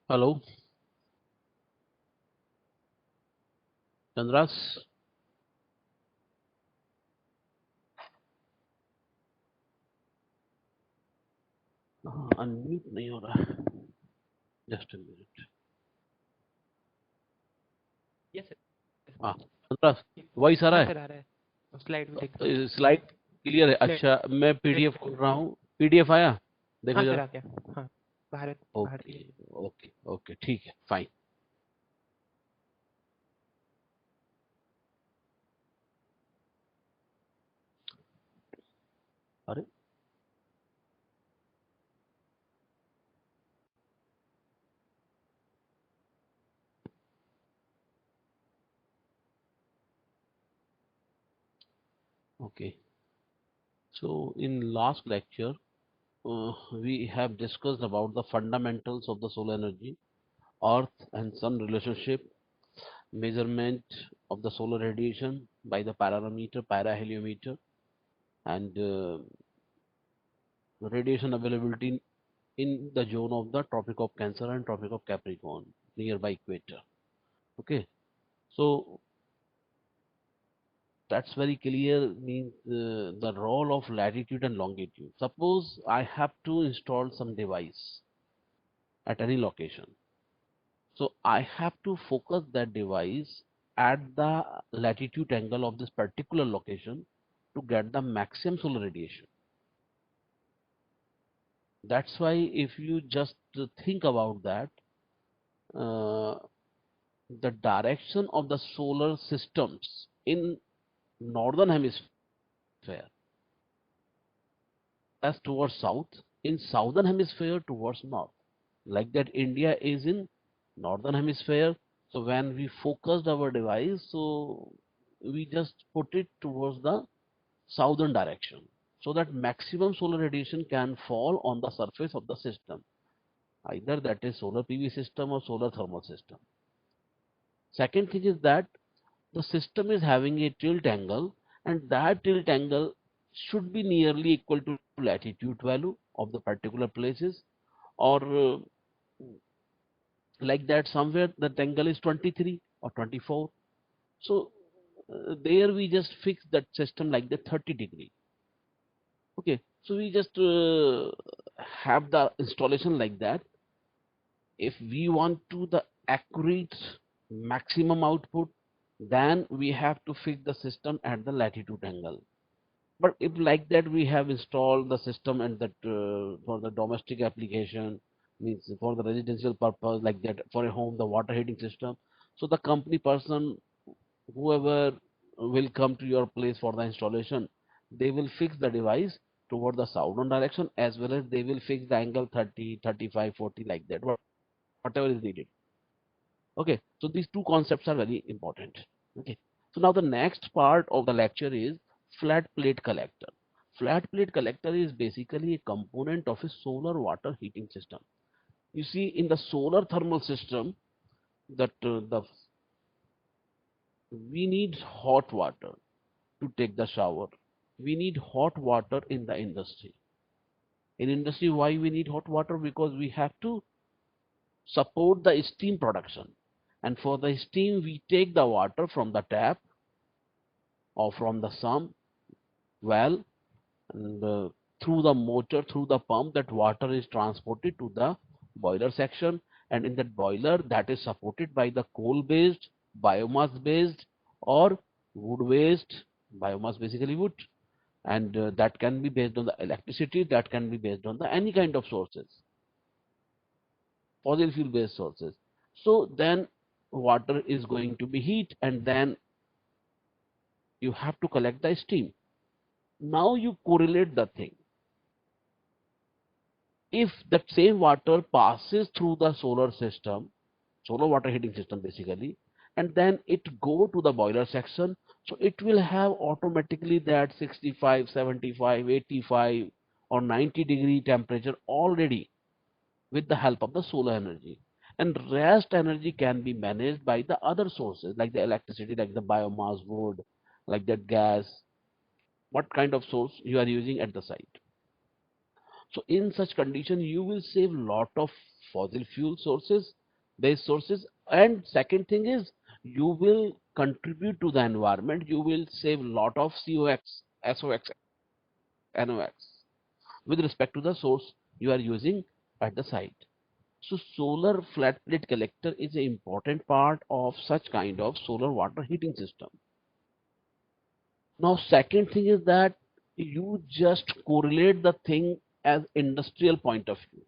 Hello, Chandras. Unmute नहीं हो रहा है. Just a minute. Yes sir. हाँ, चंद्रास, वॉइस आ रहा हाँ है. सर, आ रहा है. स्लाइड भी देख रहा हूँ. स्लाइड क्लियर है. स्लाइड अच्छा, मैं पीडीएफ खोल रहा हूँ. पीडीएफ आया, देखो हाँ सर, जरा. आ गया. हाँ. भारत ओके. भारतीय. ओके. ओके, ठीक है, फाइन. अरे, okay. So in last lecture, we have discussed about the fundamentals of the solar energy, Earth and Sun relationship, measurement of the solar radiation by the parameter, paraheliometer, and radiation availability in the zone of the Tropic of Cancer and Tropic of Capricorn nearby equator. Okay, so that's very clear. Means the role of latitude and longitude. Suppose I have to install some device at any location, so I have to focus that device at the latitude angle of this particular location to get the maximum solar radiation. That's why if you just think about that, uh, the direction of the solar systems in northern hemisphere as towards south, in southern hemisphere towards north. Like that, India is in northern hemisphere. So when we focused our device, so we just put it towards the southern direction, so that maximum solar radiation can fall on the surface of the system, either that is solar PV system or solar thermal system. Second thing is that the system is having a tilt angle, and that tilt angle should be nearly equal to latitude value of the particular places, or like that somewhere the angle is 23 or 24. So there we just fix that system like the 30 degree. Okay, so we just have the installation like that. If we want to the accurate maximum output, then we have to fix the system at the latitude angle. But if like that we have installed the system and that for the domestic application, means for the residential purpose, like that for a home, the water heating system, so the company person, whoever will come to your place for the installation, they will fix the device toward the southern direction, as well as they will fix the angle 30, 35, 40, like that, whatever is needed. Okay, so these two concepts are very important. Okay, so now the next part of the lecture is flat plate collector. Flat plate collector is basically a component of a solar water heating system. You see, in the solar thermal system, that the we need hot water to take the shower. We need hot water in the industry. In industry, why we need hot water? Because we have to support the steam production, and for the steam we take the water from the tap or from the sump well, and through the motor, through the pump, that water is transported to the boiler section, and in that boiler, that is supported by the coal based, biomass based, or wood based. Biomass basically wood, and that can be based on the electricity, that can be based on the any kind of sources, fossil fuel based sources. So then water is going to be heat, and then you have to collect the steam. Now you correlate the thing. If that same water passes through the solar system, solar water heating system basically, and then it go to the boiler section, so it will have automatically that 65, 75, 85 or 90-degree temperature already with the help of the solar energy. And rest energy can be managed by the other sources like the electricity, like the biomass, wood, like that gas, what kind of source you are using at the site. So in such condition, you will save lot of fossil fuel sources, based sources. And second thing is you will contribute to the environment. You will save lot of COX, SOX, NOx with respect to the source you are using at the site. So solar flat plate collector is an important part of such kind of solar water heating system. Now, second thing is that you just correlate the thing as industrial point of view.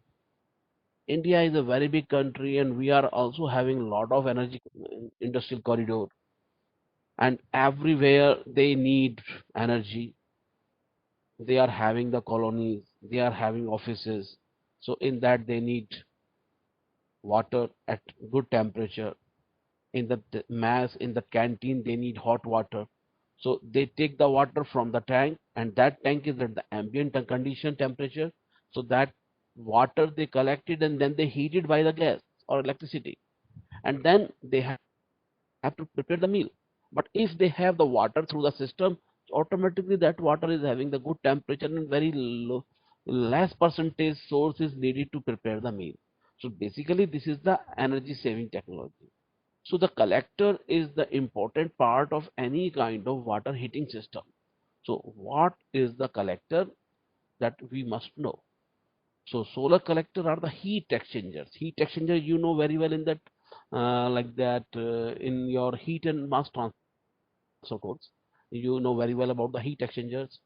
India is a very big country, and we are also having a lot of energy industrial corridor, and everywhere they need energy. They are having the colonies, they are having offices, so in that they need water at good temperature. In the mass, in the canteen, they need hot water. So they take the water from the tank, and that tank is at the ambient condition temperature. So that water they collected and then they heat it by the gas or electricity, and then they have to prepare the meal. But if they have the water through the system, automatically that water is having the good temperature and very low, less percentage source is needed to prepare the meal. So basically, this is the energy saving technology. So the collector is the important part of any kind of water heating system. So what is the collector that we must know? So solar collector are the heat exchangers. Heat exchanger, you know very well in that, in your heat and mass transfer course, you know very well about the heat exchangers,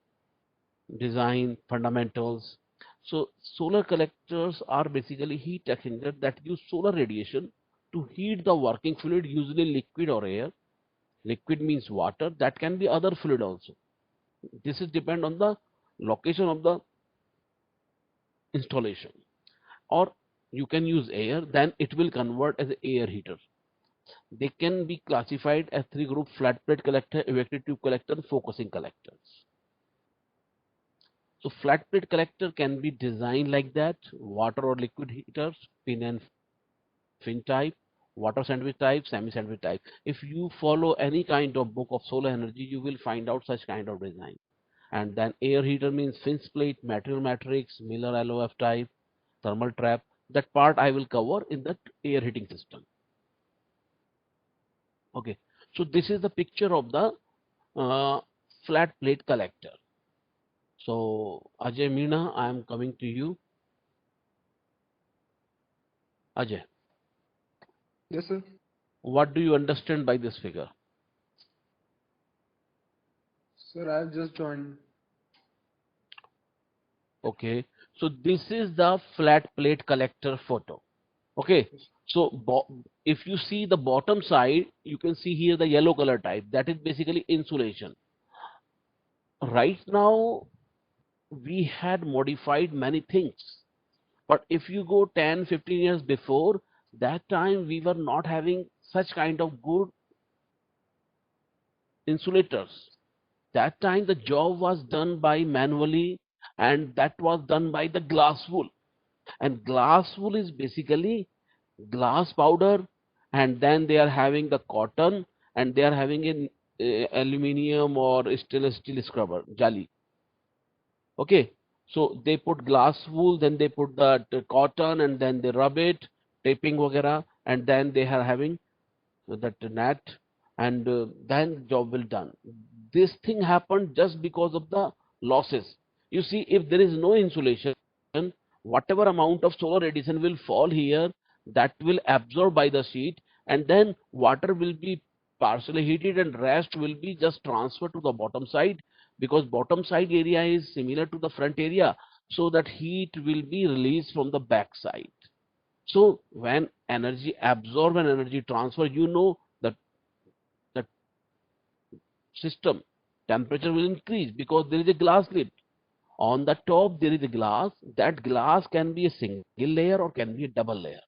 design, fundamentals. So solar collectors are basically heat exchangers that use solar radiation to heat the working fluid, usually liquid or air. Liquid means water, that can be other fluid also. This is depend on the location of the installation. Or you can use air, then it will convert as an air heater. They can be classified as three group: flat plate collector, evacuated tube collector, focusing collectors. So flat plate collector can be designed like that: water or liquid heaters, pin and fin type, water sandwich type, semi sandwich type. If you follow any kind of book of solar energy, you will find out such kind of design. And then air heater means fins plate, material matrix, Miller LOF type, thermal trap. That part I will cover in that air heating system. Okay, so this is the picture of the flat plate collector. So Ajay Meena, I am coming to you. Ajay, Yes, sir. what do you understand by this figure? Sir, I've just joined. Okay, so this is the flat plate collector photo. Okay, so if you see the bottom side, you can see here the yellow color type. That is basically insulation. Right now, we had modified many things. But if you go 10, 15 years before, that time we were not having such kind of good insulators. That time the job was done by manually, and that was done by the glass wool. And glass wool is basically glass powder, and then they are having the cotton, and they are having an aluminium or stainless steel scrubber, jali. Okay, so they put glass wool, then they put the cotton, and then they rub it, taping वगैरह, and then they are having that net, and then job will done. This thing happened just because of the losses. You see, if there is no insulation, whatever amount of solar radiation will fall here, that will absorb by the sheet, and then water will be partially heated and rest will be just transferred to the bottom side, because bottom side area is similar to the front area, so that heat will be released from the back side. So when energy absorb and energy transfer, you know that the system temperature will increase because there is a glass lid. On the top there is a glass. That glass can be a single layer or can be a double layer.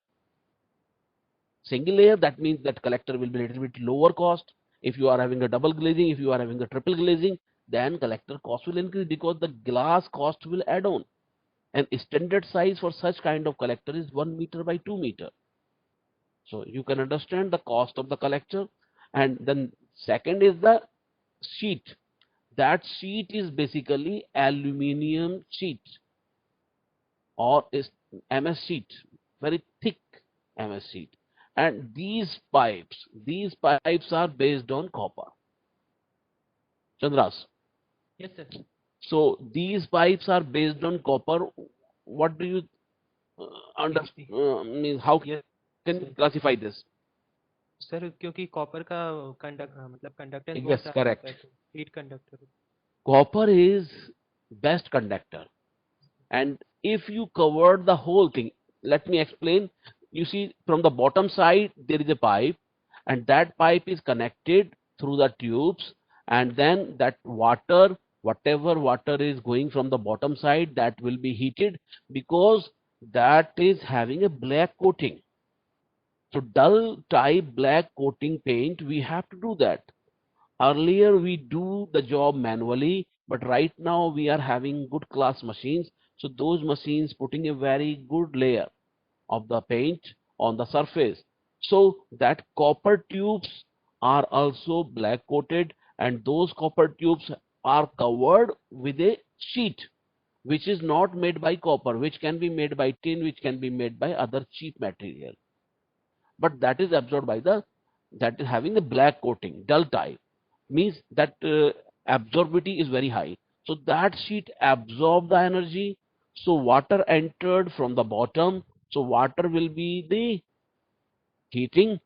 Single layer, that means that collector will be a little bit lower cost. If you are having a double glazing, if you are having a triple glazing, then collector cost will increase because the glass cost will add on. And standard size for such kind of collector is 1 meter by 2 meter. So you can understand the cost of the collector. And then second is the sheet. That sheet is basically aluminium sheet. or is MS sheet, very thick MS sheet. And these pipes are based on copper. Chandras. Yes, sir. So these pipes are based on copper. What do you Agree. mean? How Yes, can you sir. classify this? Sir क्योंकि copper का मतलब conductance बहुत Yes, ज़्यादा होता correct. है तो heat conductor. Copper is best conductor. And if you cover the whole thing, let me explain. You see, from the bottom side, there is a pipe, and that pipe is connected through the tubes, and then that water, whatever water is going from the bottom side, that will be heated because that is having a black coating. So dull type black coating paint, we have to do that. Earlier we do the job manually, but right now we are having good class machines. So those machines putting a very good layer of the paint on the surface. So that copper tubes are also black coated, and those copper tubes are covered with a sheet which is not made by copper, which can be made by tin, which can be made by other cheap material. But that is absorbed by that is having a black coating, dull type, means that absorbability is very high. So that sheet absorb the energy. So water entered from the bottom. So water will be the heating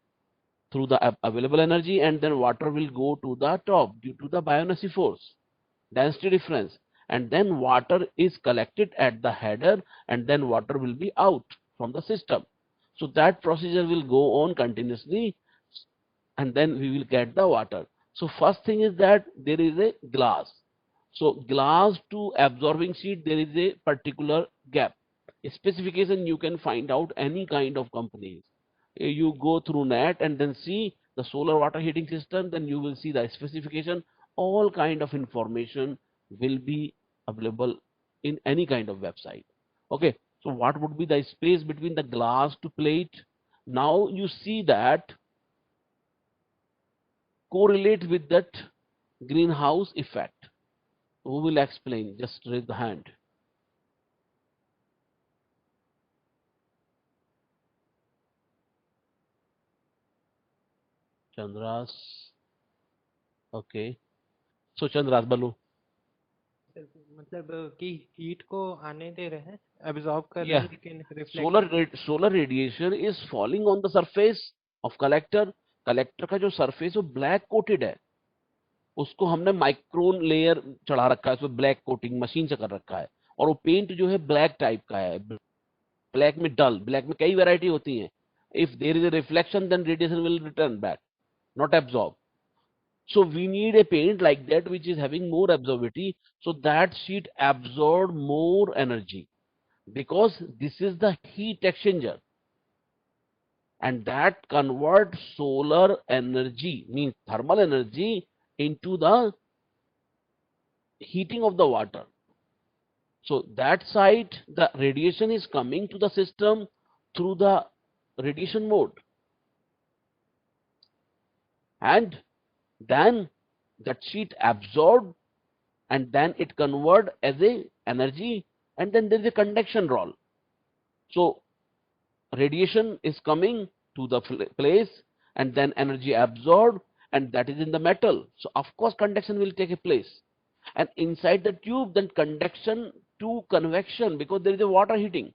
through the available energy, and then water will go to the top due to the Buoyancy force, density difference, and then water is collected at the header, and then water will be out from the system. So that procedure will go on continuously, and then we will get the water. So first thing is that there is a glass. So glass to absorbing sheet, there is a particular gap. A specification you can find out any kind of companies. You go through net and then see the solar water heating system, then you will see the specification. All kind of information will be available in any kind of website. Okay, so what would be the space between the glass to plate? Now you see that correlate with that greenhouse effect. Who will explain? Just raise the hand. Chandras. Okay. So Chandras Balu. मतलब कि heat को आने दे रहे हैं, absorb कर रहे Yeah. हैं, लेकिन reflect. Solar radiation is falling on the surface of collector. Collector का जो सरफेस वो ब्लैक कोटेड है, उसको हमने माइक्रोन लेयर चढ़ा रखा है, उसमें ब्लैक कोटिंग मशीन से कर रखा है, और वो पेंट जो है ब्लैक टाइप का है. ब्लैक में डल, ब्लैक में कई वैरायटी होती हैं. If there is a reflection then radiation will return back, not absorb. So we need a paint like that which is having more absorbability, so that sheet absorb more energy, because this is the heat exchanger, and that convert solar energy, means thermal energy, into the heating of the water. So that side the radiation is coming to the system through the radiation mode, and then that sheet absorbed, and then it convert as a energy, and then there is a conduction role. So radiation is coming to the place, and then energy absorbed, and that is in the metal. So of course conduction will take a place, and inside the tube then conduction to convection, because there is a water heating.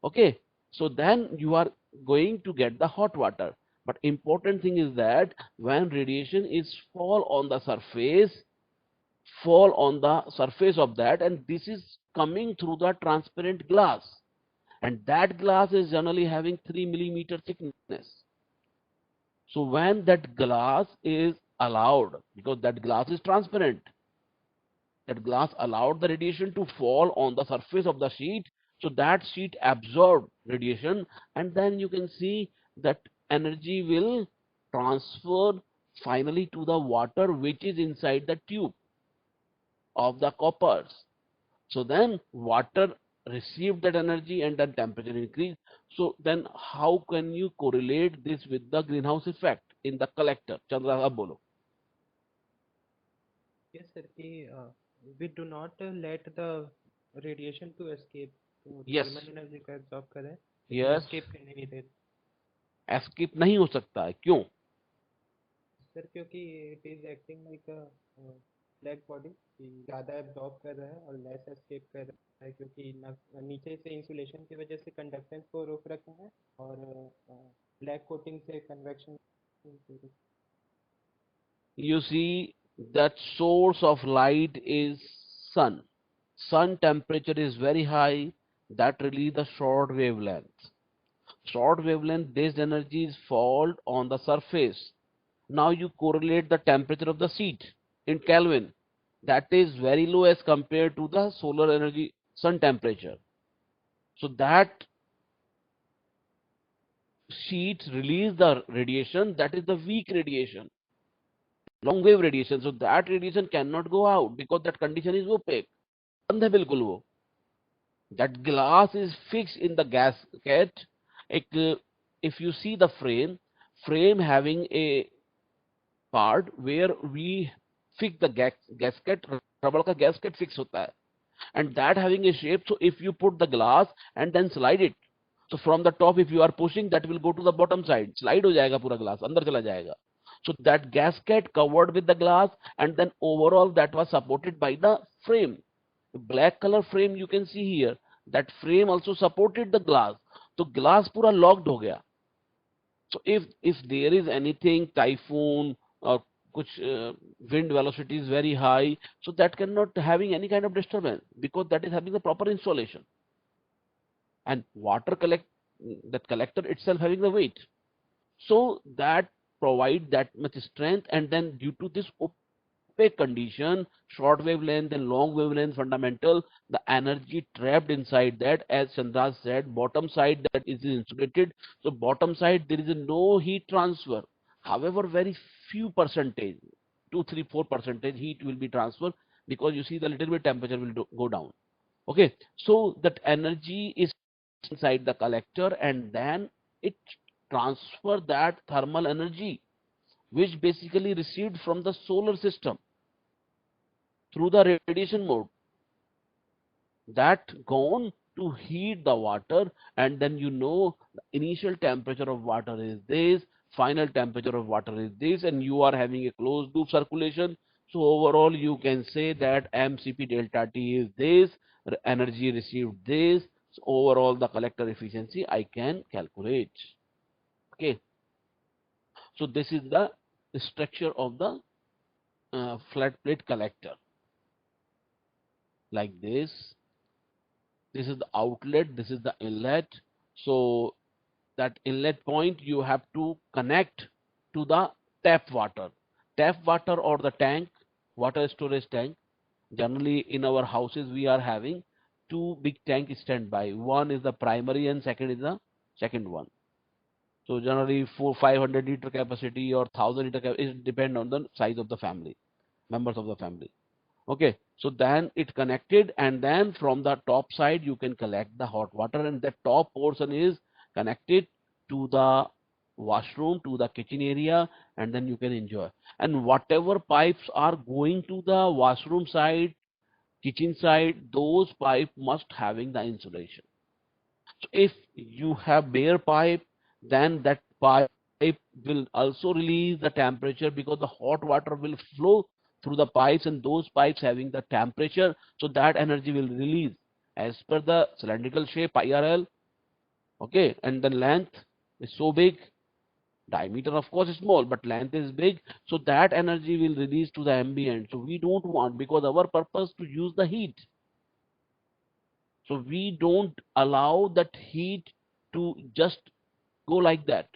Okay, so then you are going to get the hot water. But important thing is that when radiation is fall on the surface of that, and this is coming through the transparent glass, and that glass is generally having 3 millimeter thickness. So when that glass is allowed, because that glass is transparent, that glass allowed the radiation to fall on the surface of the sheet, so that sheet absorbed radiation, and then you can see that energy will transfer finally to the water which is inside the tube of the coppers. So then water received that energy and then temperature increase. So then how can you correlate this with the greenhouse effect in the collector? Chandra, ab bolo. Yes, sir. कि we do not let the radiation to escape, तो Yes, thermal energy का absorb करें लेकिन yes, escape करने नहीं दे। Escape नहीं हो सकता है, क्यों? सर क्योंकि it is acting like a black body, कि ज़्यादा एब्जॉर्ब कर रहा है और लेस एस्केप कर रहा है, क्योंकि नीचे से इंसुलेशन की वजह से कंडक्टेंस को रोक रखा है और ब्लैक कोटिंग से convection. You see, that source of light is sun. Sun temperature is very high, that release the short wavelength. Short wavelength based energies fall on the surface. Now you correlate the temperature of the sheet in Kelvin. That is very low as compared to the solar energy sun temperature. So that sheet release the radiation, that is the weak radiation, long wave radiation. So that radiation cannot go out because that condition is opaque. बंद है बिल्कुल वो. That glass is fixed in the gasket. If you see the frame having a part where we fix the gasket, rubber का gasket fix होता है, and that having a shape. So if you put the glass and then slide it, so from the top if you are pushing, that will go to the bottom side, slide हो जाएगा पूरा glass, अंदर चला जाएगा. So that gasket covered with the glass, and then overall that was supported by the frame. Black color frame you can see here, that frame also supported the glass. So glass पूरा locked हो गया. So if there is anything, typhoon or कुछ wind velocity is very high, so that cannot having any kind of disturbance because that is having the proper insulation. And water that collector itself having the weight. So that provide that much strength, and then due to this opaque condition, short wavelength and long wavelength fundamental, the energy trapped inside that, as Chandraj said, bottom side that is insulated. So bottom side there is no heat transfer. However, very few percentage, 2, 3, 4% heat will be transferred, because you see the little bit temperature will go down. Okay, so that energy is inside the collector, and then it transfer that thermal energy which basically received from the solar system through the radiation mode, that gone to heat the water. And then the initial temperature of water is this, final temperature of water is this, and you are having a closed loop circulation. So overall you can say that mcp delta t is this, energy received this. So overall the collector efficiency I can calculate. Okay, so this is the structure of the flat plate collector, like this. This is the outlet, this is the inlet. So that inlet point you have to connect to the tap water. Tap water or the tank, water storage tank. Generally in our houses we are having two big tank standby. One is the primary and second is the second one. So generally for 500 liter capacity or 1000 liter capacity, it depend on the size of the family, members of the family. Okay, so then it connected, and then from the top side you can collect the hot water, and the top portion is connected to the washroom, to the kitchen area, and then you can enjoy. And whatever pipes are going to the washroom side, kitchen side, those pipe must having the insulation. So if you have bare pipe, then that pipe will also release the temperature, because the hot water will flow through the pipes, and those pipes having the temperature, so that energy will release as per the cylindrical shape IRL. Okay, and the length is so big, diameter of course is small, but length is big, so that energy will release to the ambient. So we don't want, because our purpose to use the heat, so we don't allow that heat to just go like that.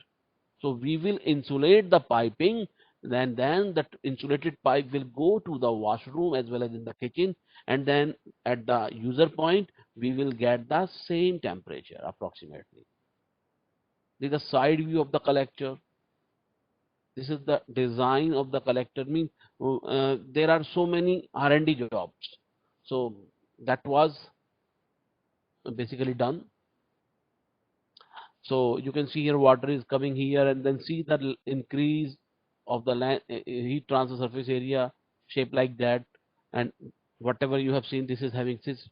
So we will insulate the piping, then that insulated pipe will go to the washroom as well as in the kitchen, and then at the user point we will get the same temperature approximately. This is the side view of the collector. This is the design of the collector. Means there are so many R&D jobs. So that was basically done. So you can see here water is coming here, and then see the increase of the land heat transfer surface area shape like that. And whatever you have seen, this is having this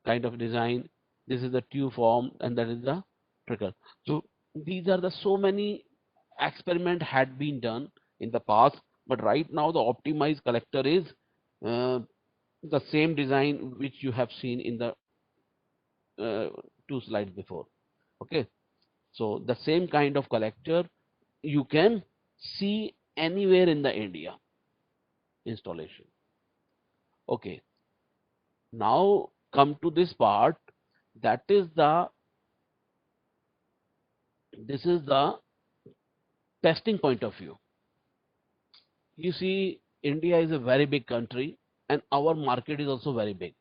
kind of design. This is the tube form, and that is the trickle. So these are the so many experiment had been done in the past, but right now the optimized collector is uh, the same design which you have seen in the uh, two slides before. Okay, so the same kind of collector you can see anywhere in the India installation. Okay, now come to this part, that is the this is the testing point of view. You see, India is a very big country and our market is also very big.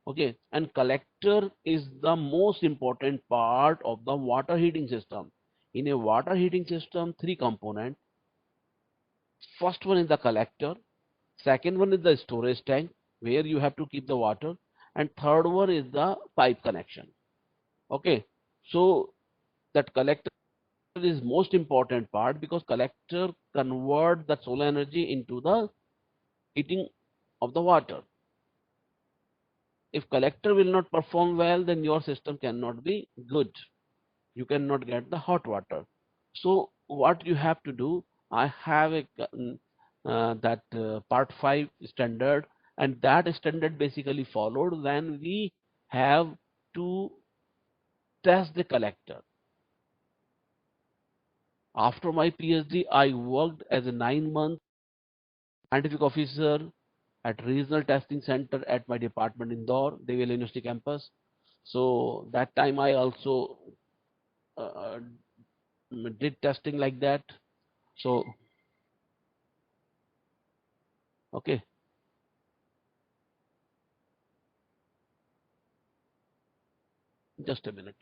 Okay, and collector is the most important part of the water heating system. In a water heating system, three components. First one is the collector, second one is the storage tank where you have to keep the water, and third one is the pipe connection. Okay, so that collector is most important part because collector convert the solar energy into the heating of the water. If collector will not perform well, then your system cannot be good. You cannot get the hot water. So what you have to do, I have a that part 5 standard, and that standard basically followed when we have to test the collector. After my PhD, I worked as a 9-month scientific officer at regional testing center at my department in Indore, Devi University campus. So that time I also uh, did testing like that. So okay, just a minute.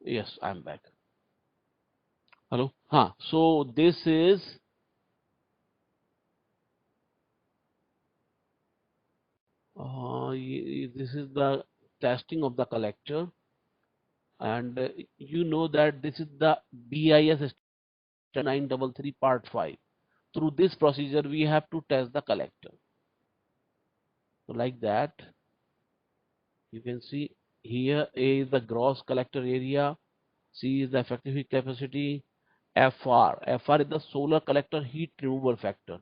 Yes, I'm back. Hello. So this is this is the testing of the collector, and you know that this is the BIS 933 part 5. Through this procedure, we have to test the collector. So like that, you can see here A is the gross collector area, C is the effective heat capacity, FR is the solar collector heat removal factor.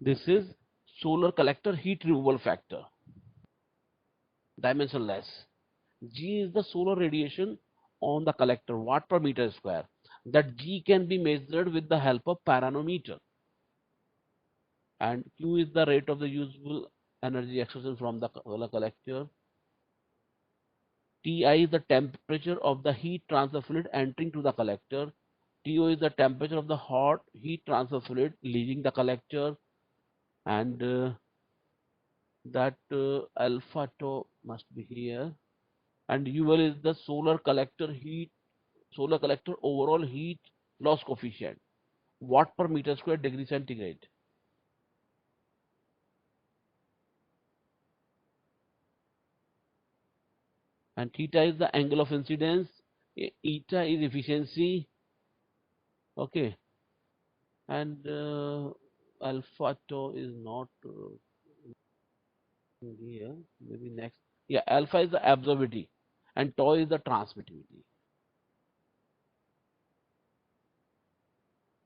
This is solar collector heat removal factor, dimensionless. G is the solar radiation on the collector, watt per meter square. That G can be measured with the help of pyranometer. And Q is the rate of the usable energy extraction from the solar collector. Ti is the temperature of the heat transfer fluid entering to the collector. To is the temperature of the hot heat transfer fluid leaving the collector. And that alpha tau must be here. And UL is the solar collector overall heat loss coefficient, watt per meter square degree centigrade. And theta is the angle of incidence, eta is efficiency. Okay, and alpha tau is not here, maybe next. Yeah, alpha is the absorptivity and tau is the transmittivity.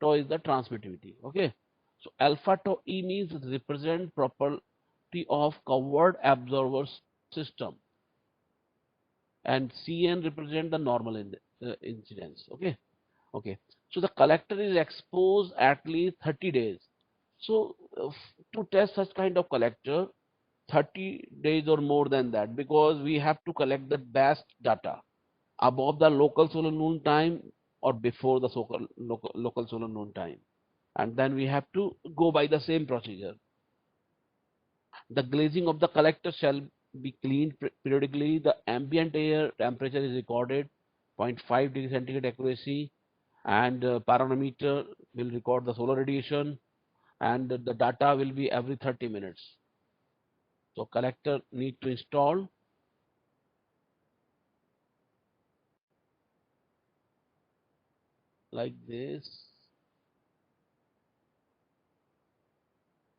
Tau is the transmittivity. Okay, so alpha tau E means represent property of covered absorber system, and Cn represent the normal incidence. Okay, so the collector is exposed at least 30 days. So to test such kind of collector, 30 days or more than that, because we have to collect the best data above the local solar noon time or before the local solar noon time, and then we have to go by the same procedure. The glazing of the collector shall be cleaned periodically. The ambient air temperature is recorded, 0.5 degree centigrade accuracy, and pyranometer will record the solar radiation, and the data will be every 30 minutes. So collector need to install. Like this.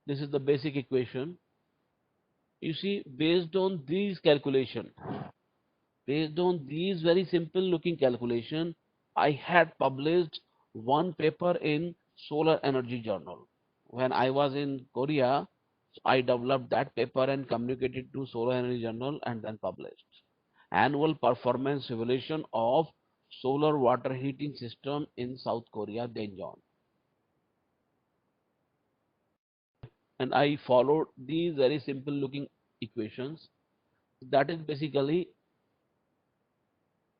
This is the basic equation. You see, based on these calculation, based on these very simple looking calculation, I had published one paper in Solar Energy Journal. When I was in Korea, I developed that paper and communicated to Solar Energy Journal and then published. Annual performance evaluation of solar water heating system in South Korea, Daejeon. And I followed these very simple looking equations. That is basically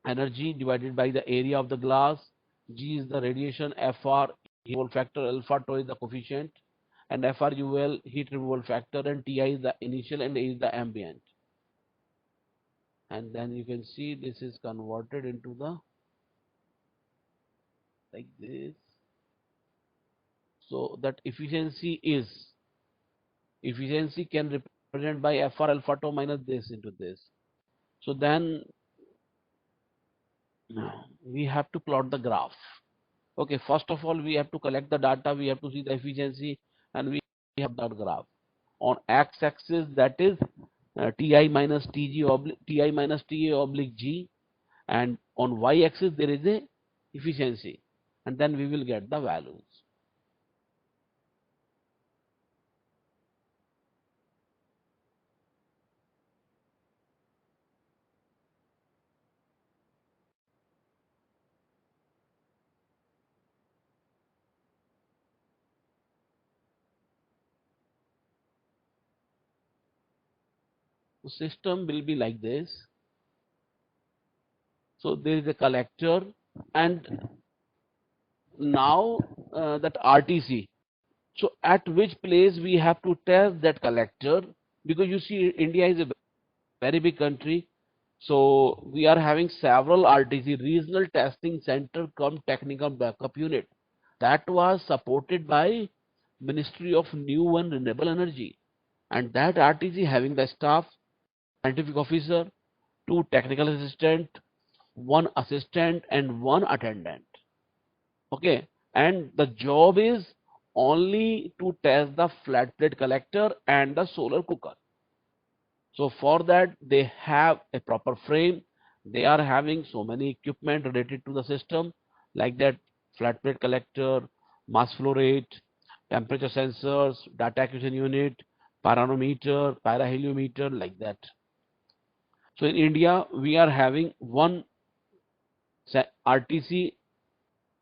energy divided by the area of the glass. G is the radiation, FR removal factor, alpha tau is the coefficient, and FRUL heat removal factor, and TI is the initial and A is the ambient. And then you can see this is converted into the like this. So that efficiency can represent by FR alpha tau minus this into this. So then we have to plot the graph. Okay, first of all, we have to collect the data, we have to see the efficiency, and we have that graph. On x-axis, that is Ti minus Tg oblique Ti minus Ta oblique G, and on y-axis there is a efficiency, and then we will get the values. The system will be like this. So there is a collector, and now that RTC. So at which place we have to test that collector, because you see India is a very big country. So we are having several RTC, regional testing center cum technical backup unit, that was supported by Ministry of New and Renewable Energy, and that RTC having the staff, scientific officer, 2 technical assistant, 1 assistant, and 1 attendant. Okay, and the job is only to test the flat plate collector and the solar cooker. So for that they have a proper frame, they are having so many equipment related to the system, like that flat plate collector, mass flow rate, temperature sensors, data acquisition unit, pyranometer, pyroheliometer, like that. So in India we are having one RTC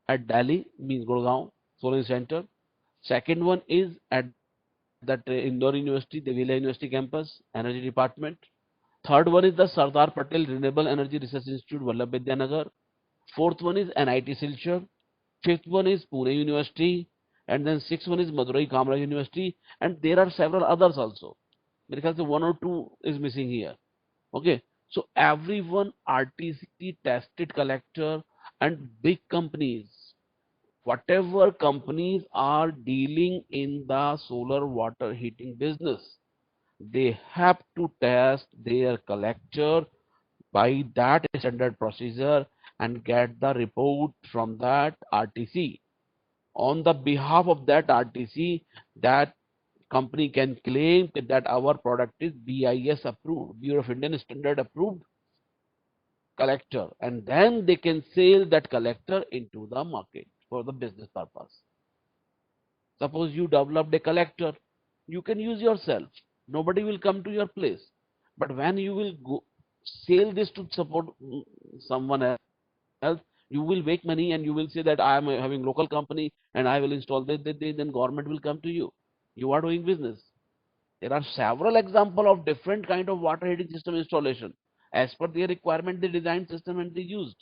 at Delhi, means Gurgaon Solar Center. Second one is at that Indore University, the Villa University campus, energy department. Third one is the Sardar Patel Renewable Energy Research Institute, Vallabh Vidyanagar. Fourth one is NIT Silchar. Fifth one is Pune University. And then sixth one is Madurai Kamaraj University. And there are several others also. Because 1 or 2 is missing here. Okay. So everyone RTC tested collector, and big companies, whatever companies are dealing in the solar water heating business, they have to test their collector by that standard procedure and get the report from that RTC. On the behalf of that RTC, that company can claim that our product is BIS approved, Bureau of Indian Standard approved collector, and then they can sell that collector into the market for the business purpose. Suppose you developed a collector, you can use yourself, nobody will come to your place. But when you will go sell this to support someone else, you will make money and you will say that I am having local company and I will install this, then government will come to you. You are doing business. There are several examples of different kind of water heating system installation. As per their requirement, they designed system and they used.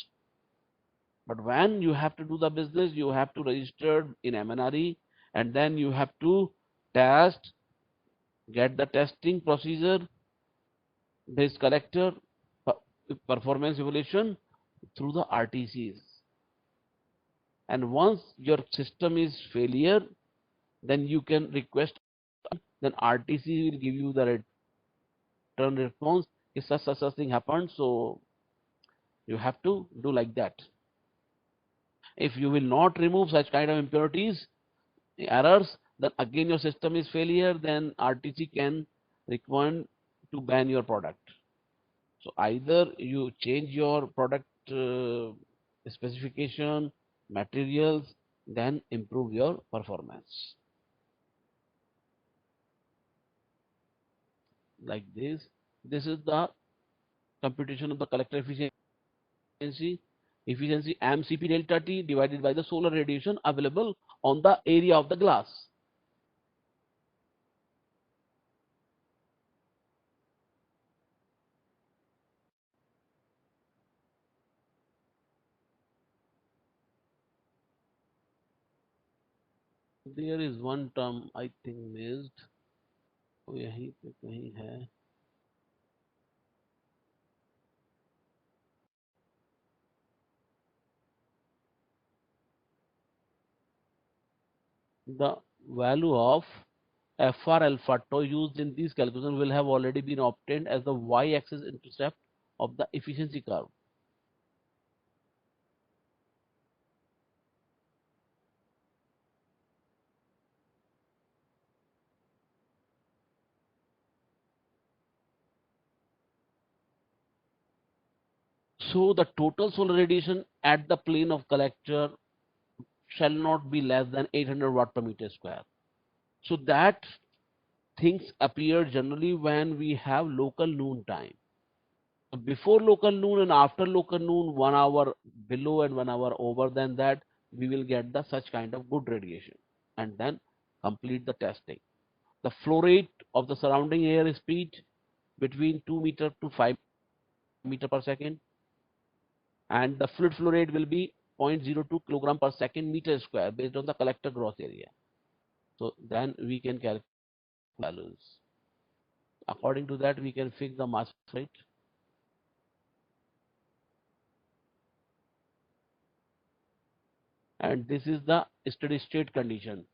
But when you have to do the business, you have to register in MNRE, and then you have to test, get the testing procedure, this collector performance evaluation through the RTCs. And once your system is failure, then you can request, then RTC will give you the return response if such thing happened. So you have to do like that. If you will not remove such kind of impurities, errors, then again your system is failure, then RTC can recommend to ban your product. So either you change your product specification, materials, then improve your performance. Like this. This is the computation of the collector efficiency. Efficiency mCp delta T divided by the solar radiation available on the area of the glass. There is one term I think missed. वो यहीं पे कहीं है. The value of FR alpha tau used in these calculations will have already been obtained as the y-axis intercept of the efficiency curve. So the total solar radiation at the plane of collector shall not be less than 800 watt per meter square. So that things appear generally when we have local noon time. Before local noon and after local noon, 1 hour below and 1 hour over than that, we will get the such kind of good radiation, and then complete the testing. The flow rate of the surrounding air speed between 2 meter to 5 meter per second, and the fluid flow rate will be 0.02 kilogram per second meter square based on the collector gross area. So then we can calculate values. According to that, we can fix the mass rate. And this is the steady state condition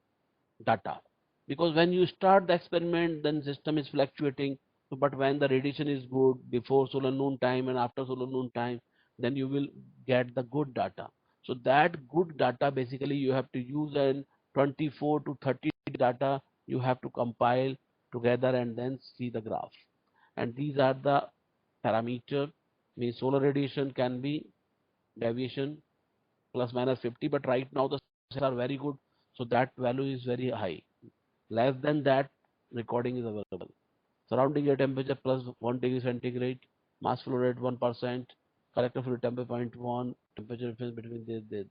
data. Because when you start the experiment, then system is fluctuating. But when the radiation is good before solar noon time and after solar noon time, then you will get the good data. So that good data basically you have to use, and 24 to 30 data you have to compile together and then see the graph. And these are the parameter. Means solar radiation can be deviation plus minus 50, but right now the are very good, so that value is very high. Less than that, recording is available. Surrounding air temperature plus 1 degree centigrade, mass flow rate 1%, collector fluid temperature 0.1, temperature difference between this.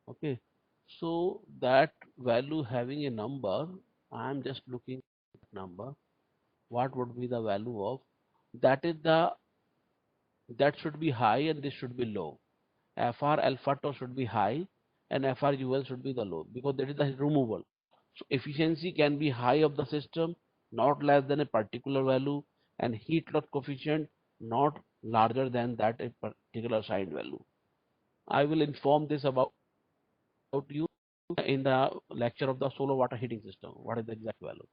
Okay, so that value having a number, I am just looking at number. What would be the value of that? Is the that should be high and this should be low. FR alpha tau should be high and FR UL should be the low, because that is the removal. So efficiency can be high of the system, not less than a particular value, and heat loss coefficient not larger than that a particular assigned value. I will inform this about you in the lecture of the solar water heating system. What is the exact value?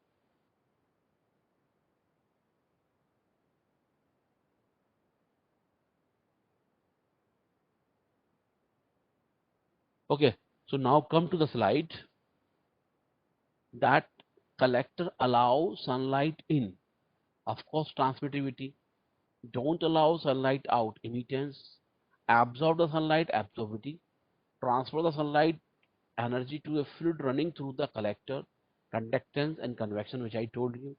Okay, so now come to the slide. That collector allow sunlight in, of course transmittivity, don't allow sunlight out, emittance, absorb the sunlight, absorptivity, transfer the sunlight energy to a fluid running through the collector, conductance and convection, which I told you,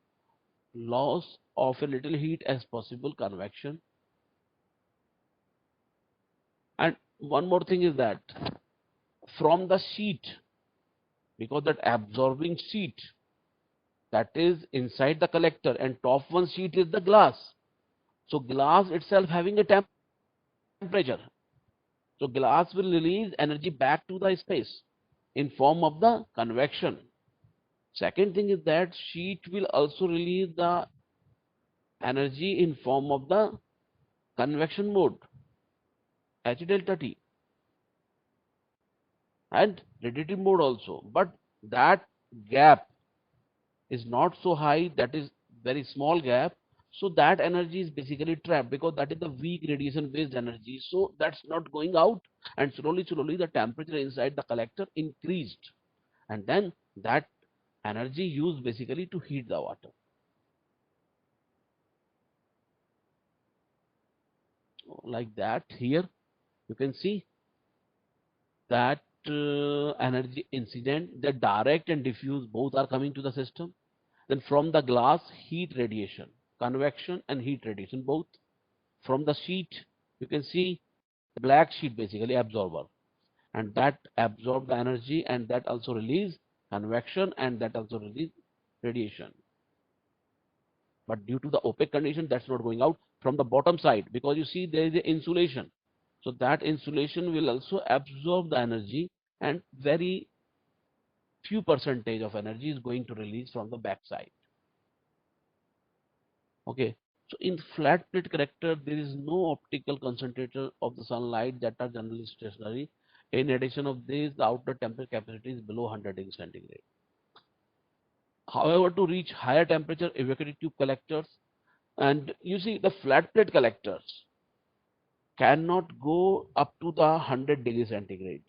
loss of a little heat as possible, convection. And one more thing is that from the sheet, because that absorbing sheet that is inside the collector, and top one sheet is the glass. So glass itself having a temperature. So glass will release energy back to the space in form of the convection. Second thing is that sheet will also release the energy in form of the convection mode, H delta T, and radiative mode also. But that gap is not so high, that is very small gap. So that energy is basically trapped because that is the weak radiation based energy. So that's not going out, and slowly the temperature inside the collector increased, and then that energy used basically to heat the water. Like that, here you can see that energy incident, the direct and diffuse both are coming to the system. Then from the glass, heat radiation, convection and heat radiation both. From the sheet, you can see the black sheet basically absorber, and that absorb the energy, and that also release convection, and that also release radiation. But due to the opaque condition, that's not going out from the bottom side, because you see there is a insulation. So that insulation will also absorb the energy, and very few percentage of energy is going to release from the back side. Okay, so in flat plate collector, there is no optical concentrator of the sunlight that are generally stationary. In addition of this, the outer temperature capacity is below 100 degrees centigrade. However, to reach higher temperature evacuated tube collectors, and you see the flat plate collectors cannot go up to the 100 degrees centigrade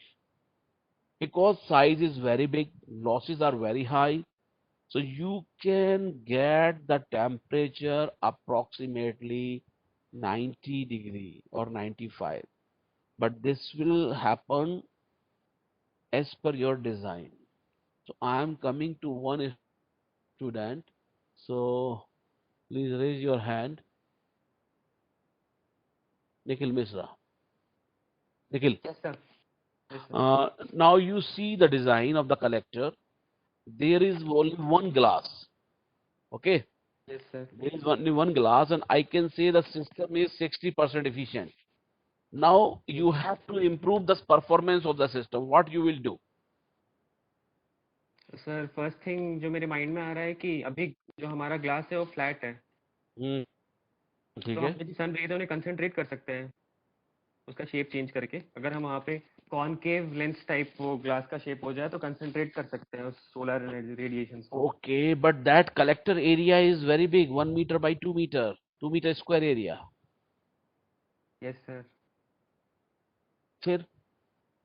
because size is very big, losses are very high. So you can get the temperature approximately 90 degree or 95, but this will happen as per your design. So I am coming to one student. So please raise your hand. Nikhil Misra. Nikhil. Yes, sir. Yes, sir. Now you see the design of the collector. There is only one glass. Okay. Yes, sir. There is only one glass, and I can say the system is 60% efficient. Now you have to improve the performance of the system. What you will do? तो sir first thing जो मेरे mind में आ रहा है कि अभी जो हमारा ग्लास है वो फ्लैट है, हम्म, ठीक तो है. हम जो सन रेज है उन्हें कंसंट्रेट कर सकते हैं उसका शेप चेंज करके. अगर हम वहाँ पे कॉनकेव लेंस टाइप वो ग्लास का शेप हो जाए तो कंसंट्रेट कर सकते हैं उस सोलर रेडिएशन को. Okay, but that collector area is very big, 1 meter by 2 meter, 2 meter square area. Yes sir. फिर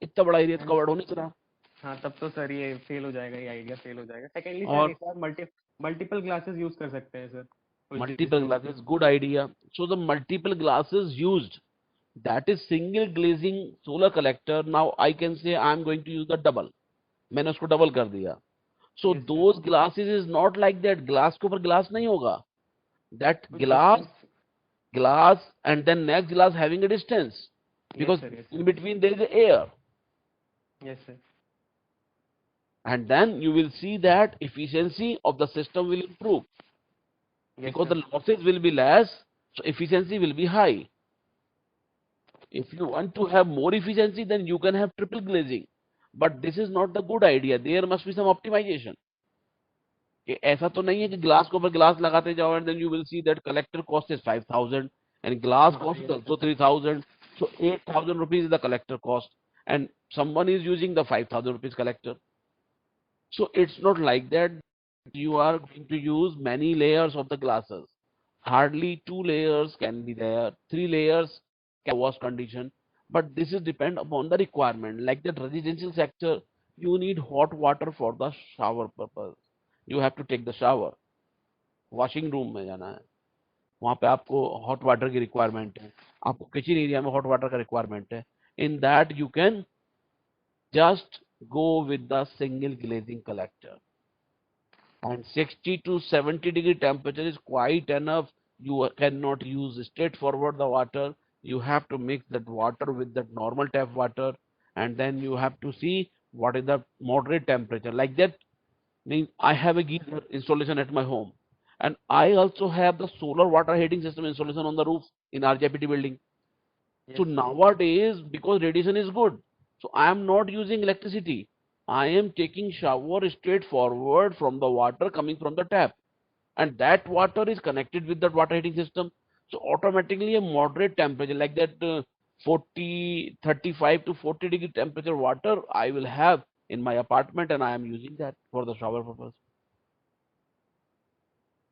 इतना बड़ा एरिया कवर्ड हो नहीं रहा. हाँ, तब तो सर ये फेल हो जाएगा, ये आइडिया फेल हो जाएगा. सेकेंडली और सर आप मल्टीपल ग्लासेस यूज कर सकते हैं sir. multiple glasses, good idea. So the multiple glasses used, that is single glazing solar collector. Now I can say I am going to use the double. मैंने उसको double कर दिया. So Yes, sir. those glasses is not like that. Glass के ऊपर glass नहीं होगा. That कुछ glass and then next glass having a distance, because yes, sir. in between there is a air, Yes, sir. and then you will see that efficiency of the system will improve. Yes, Because sir. the losses will be less, so efficiency will be high. If you want to have more efficiency, then you can have triple glazing, but this is not the good idea. There must be some optimization. कि ऐसा तो नहीं है कि glass के ऊपर glass लगाते जाओ and then you will see that collector cost is 5,000 and glass cost is also 3,000. So 8,000 rupees is the collector cost, and someone is using the 5,000 rupees collector. So it's not like that. You are going to use many layers of the glasses. Hardly 2 layers can be there, 3 layers can wash condition, but this is depend upon the requirement. Like the residential sector, you need hot water for the shower purpose. You have to take the shower. Washing room में जाना है, वहाँ पे आपको hot water की requirement है. आपको kitchen area में हॉट वाटर का रिक्वायरमेंट है. In that you can just go with the single glazing collector, and 60 to 70 degree temperature is quite enough. You cannot use straightforward the water. You have to mix that water with that normal tap water, and then you have to see what is the moderate temperature. Like that, Means I have a geyser installation at my home, and I also have the solar water heating system installation on the roof in RJPT building. So Yes, nowadays, because radiation is good, so I am not using electricity. I am taking shower straight forward from the water coming from the tap, and that water is connected with that water heating system. So automatically a moderate temperature like that 35 to 40 degree temperature water I will have in my apartment, and I am using that for the shower purpose.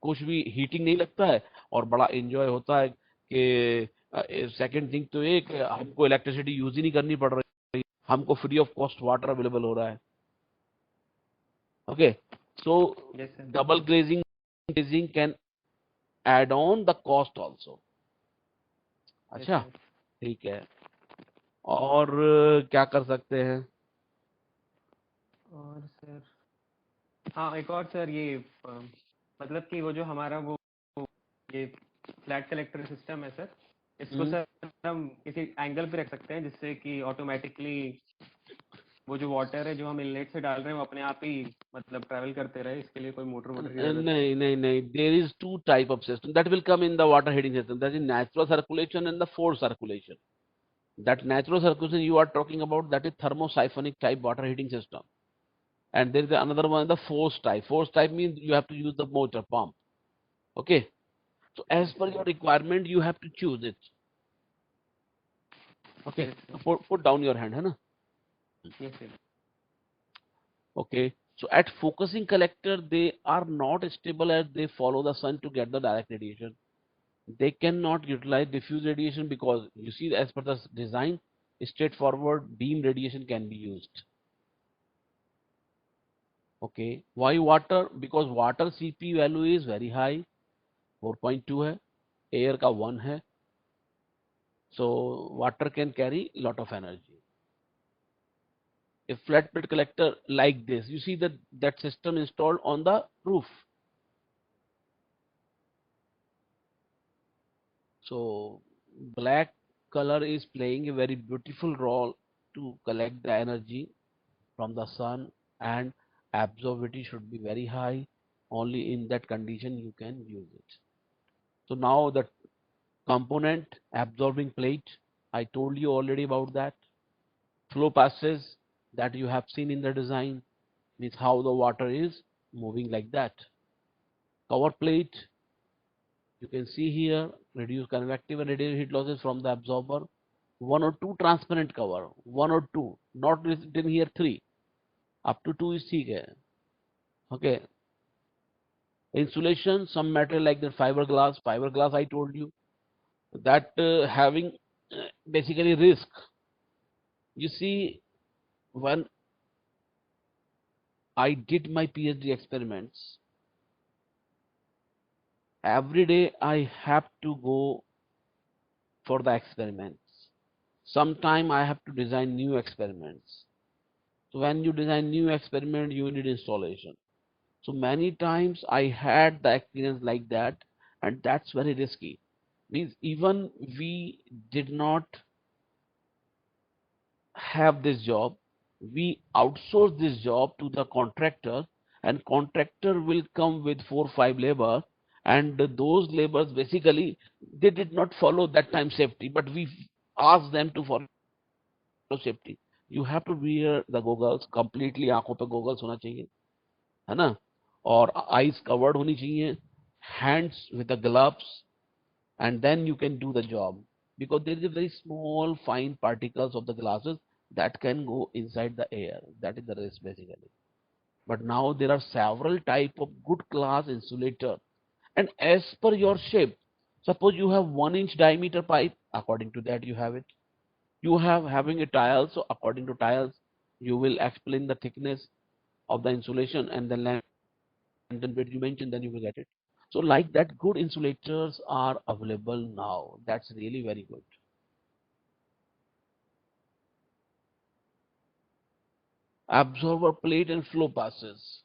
कुछ भी heating नहीं लगता है और बड़ा enjoy होता है कि सेकंड थिंग तो एक हमको इलेक्ट्रिसिटी यूज ही नहीं करनी पड़ रही, हमको free of cost water available हो रहा है. Okay, so yes, sir. Double glazing can add on the cost also. Yes, अच्छा, sir. ठीक है. और क्या कर सकते हैं? और सर हाँ एक और सर ये मतलब कि वो जो हमारा वो ये फ्लैट कलेक्टर सिस्टम है सर, इसको सर हम किसी एंगल पे रख सकते हैं जिससे कि ऑटोमेटिकली वो जो वाटर है जो हम इनलेट से डाल रहे हैं वो अपने आप ही मतलब ट्रैवल करते रहे. इसके लिए कोई मोटर की जरूरत नहीं नहीं नहीं, there is two type of system that will come in the water heating system, that is natural circulation and the force circulation. That natural circulation you are talking about, that is thermosiphonic type water heating system. And there is another one, the force type. Force type means you have to use the motor pump. Okay. So as per your requirement, you have to choose it. Okay. Yes, sir. So put down your hand, है ना? Yes, sir. Okay. So at focusing collector, they are not stable as they follow the sun to get the direct radiation. They cannot utilize diffuse radiation because you see, as per the design, straightforward beam radiation can be used. Okay, why water? Because water Cp value is very high, 4.2 है, air का 1 है, so water can carry lot of energy. A flat plate collector like this, you see that system installed on the roof. So black color is playing a very beautiful role to collect the energy from the sun, and absorptivity should be very high. Only in that condition you can use it. So now the component absorbing plate, I told you already about that. Flow passes that you have seen in the design, means how the water is moving like that. Cover plate, you can see here, reduce convective and radial heat losses from the absorber. 1 or 2 transparent cover, 1 or 2, not written here 3, up to 2 is ठीक है. Okay. Insulation, some material like the fiberglass I told you that having basically risk. You see, when I did my PhD experiments, every day I have to go for the experiments. Sometime I have to design new experiments. So when you design new experiment, you need installation. So many times I had the experience like that, and that's very risky. Means even we did not have this job, we outsource this job to the contractor, and contractor will come with 4 or 5 labor, and those laborers basically they did not follow that time safety, but we asked them to follow safety. You have to wear the goggles completely, आंखों पे goggles होना चाहिए, है ना, और eyes covered होनी चाहिए, hands with the gloves, and then you can do the job, because there is a very small fine particles of the glasses that can go inside the air. That is the risk basically. But now there are several type of good class insulator, and as per your shape, suppose you have 1 inch diameter pipe, according to that you have it. You have having a tile, so according to tiles you will explain the thickness of the insulation and the length and width you mentioned, then you will get it. So like that, good insulators are available now. That's really very good. Absorber plate and flow passes.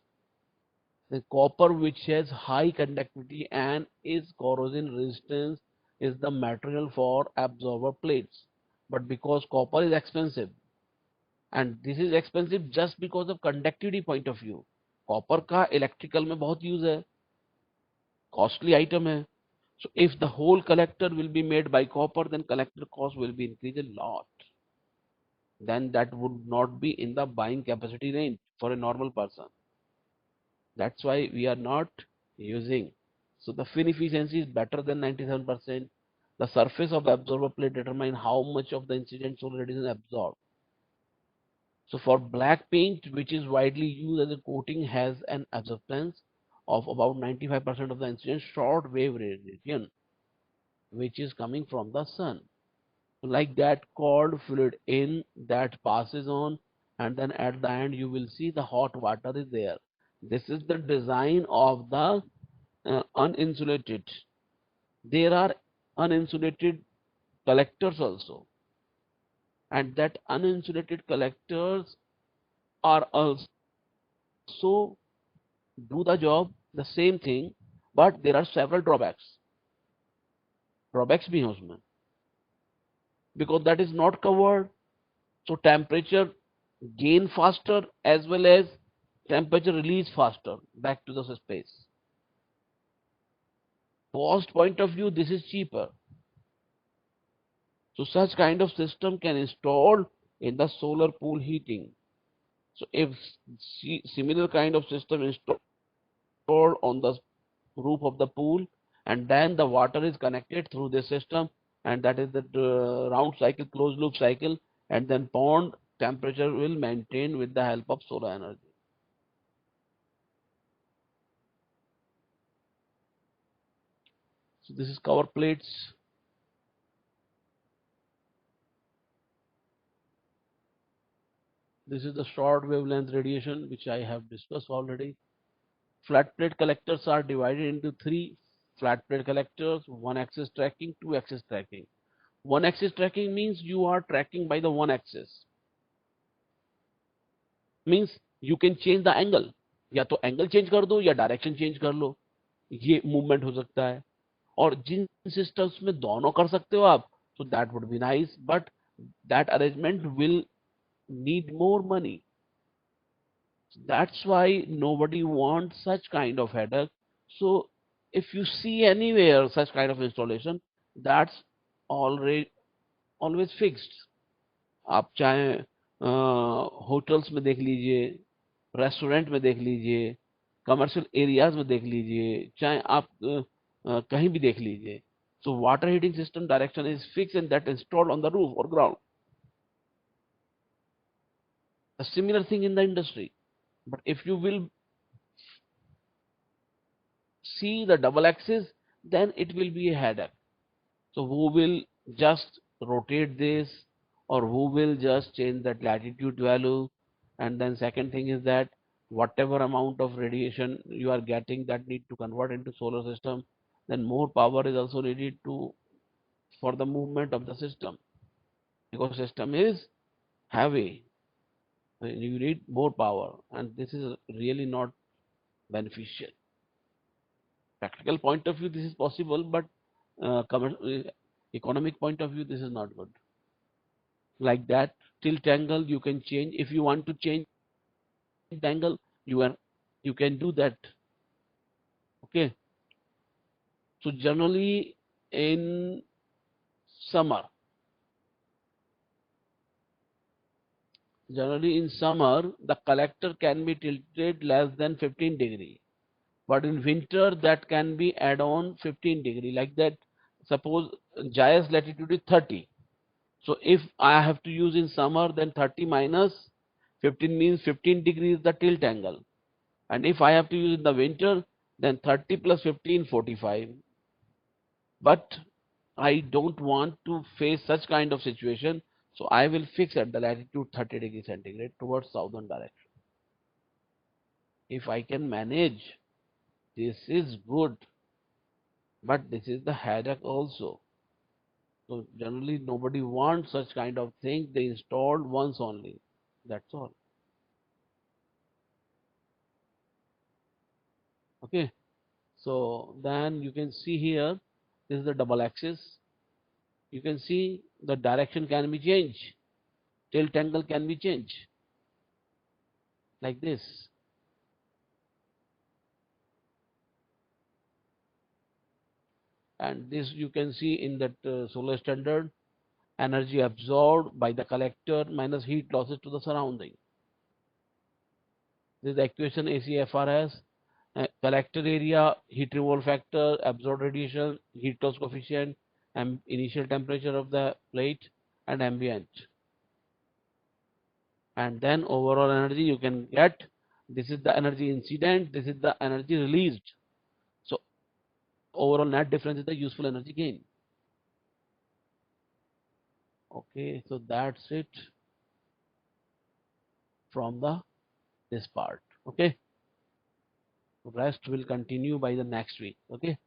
The copper, which has high conductivity and is corrosion resistance, is the material for absorber plates. But because copper is expensive, and this is expensive just because of conductivity point of view, copper का electrical में बहुत use है, costly item है. So if the whole collector will be made by copper, then collector cost will be increased a lot. Then that would not be in the buying capacity range for a normal person. That's why we are not using. So the fin efficiency is better than 97%. The surface of the absorber plate determine how much of the incident solar radiation absorbed. So for black paint, which is widely used as a coating, has an absorbance of about 95% of the incident short wave radiation, which is coming from the sun. Like that cold fluid in that passes on, and then at the end you will see the hot water is there. This is the design of the uninsulated. There are uninsulated collectors also, and that uninsulated collectors are also do the job the same thing, but there are several drawbacks भी हैं उसमें, because that is not covered. So temperature gain faster as well as temperature release faster back to the space. Cost point of view, this is cheaper. So such kind of system can install in the solar pool heating. So if similar kind of system installed on the roof of the pool, and then the water is connected through this system, and that is the round cycle, closed loop cycle, and then pond temperature will maintain with the help of solar energy. So this is cover plates. This is the short wavelength radiation, which I have discussed already. Flat plate collectors are divided into three flat plate collectors: one axis tracking, two axis tracking. One axis tracking means you are tracking by the one axis. Means you can change the angle. या तो angle change कर दो या direction change कर लो, ये movement हो सकता है. और जिन सिस्टम्स में दोनों कर सकते हो आप, so that would be nice, but that arrangement will need more money. That's why nobody wants such kind of headache. So if you see anywhere such kind of installation, that's already always fixed. आप चाहे hotels में देख लीजिए, restaurant में देख लीजिए, commercial areas में देख लीजिए, चाहे आप कहीं भी देख लीजिए. So water heating system direction is fixed and that installed on the roof or ground. A similar thing in the industry. But if you will see the double axis, then it will be a headache. So who will just rotate this, or who will just change that latitude value? And then second thing is that whatever amount of radiation you are getting, that need to convert into solar system, then more power is also needed to for the movement of the system, because system is heavy. You need more power, and this is really not beneficial. Practical point of view, this is possible, but economic point of view, this is not good. Like that, tilt angle you can change. If you want to change the angle, you can do that. Okay. So generally in summer, the collector can be tilted less than 15 degree. But in winter, that can be add on 15 degree. Like that, suppose Jai's latitude is 30. So if I have to use in summer, then 30 minus 15 means 15 degrees the tilt angle. And if I have to use in the winter, then 30 plus 15, 45. But I don't want to face such kind of situation. So I will fix at the latitude 30 degrees centigrade towards southern direction. If I can manage, this is good. But this is the headache also. So generally nobody wants such kind of thing. They installed once only. That's all. Okay. So then you can see here, this is the double axis. You can see the direction can be changed. Tilt angle can be changed. Like this. and this you can see in that solar standard, energy absorbed by the collector minus heat losses to the surrounding. This is the equation ACFR collector area, heat removal factor, absorbed radiation, heat loss coefficient, and initial temperature of the plate, and ambient. And then overall energy you can get, this is the energy incident, this is the energy released. So overall net difference is the useful energy gain. Okay, so that's it from this part. Okay, rest will continue by the next week. Okay.